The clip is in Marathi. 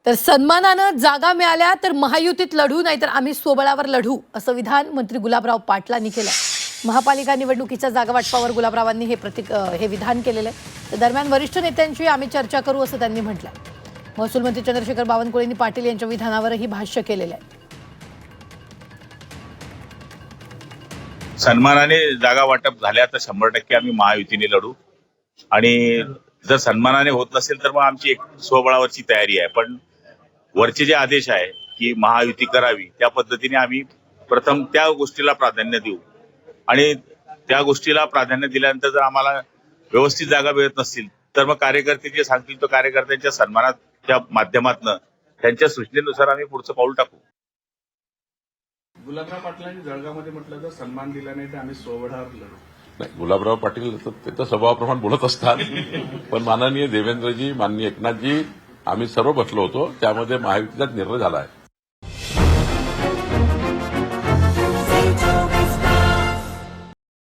तर सन्मानानं जागा मिळाल्या तर महायुतीत लढू नाहीतर आम्ही स्वबळावर लढू असं विधान मंत्री गुलाबराव पाटलांनी केलं। महापालिका निवडणुकीच्या जागा वाटपावर गुलाबरावांनी हे विधान केलेलं आहे। तर दरम्यान वरिष्ठ नेत्यांशी आम्ही चर्चा करू असं त्यांनी म्हटलं। महसूल मंत्री चंद्रशेखर बावनकुळेंनी पाटील यांच्या विधानावरही भाष्य केलेलं आहे। सन्मानाने जागा वाटप झाल्या तर 100% आम्ही महायुतीने लढू आणि जर सन्मानाने होत नसेल तर मग आमची एक स्वबळावरची तयारी आहे। पण वरचे जे आदेश आहे की महायुती करावी त्या पद्धतीने आम्ही प्रथम त्या गोष्टीला प्राधान्य देऊ आणि त्या गोष्टीला प्राधान्य दिल्यानंतर जर आम्हाला व्यवस्थित जागा मिळत नसतील तर मग कार्यकर्ते जे सांगतील तो कार्यकर्त्यांच्या सन्मानाच्या माध्यमातून त्यांच्या सूचनेनुसार आम्ही पुढचं पाऊल टाकू। गुलाबराव पाटलांनी जळगावमध्ये म्हटलं तर सन्मान दिला नाही तर आम्ही स्वबळावर लढू। नाही, गुलाबराव पाटील ते तर स्वभावाप्रमाणे बोलत असतात, पण माननीय देवेंद्रजी, माननीय एकनाथजी, आम्ही सर्व बसलो होतो, त्यामध्ये महायुतीचाच निर्णय झाला आहे।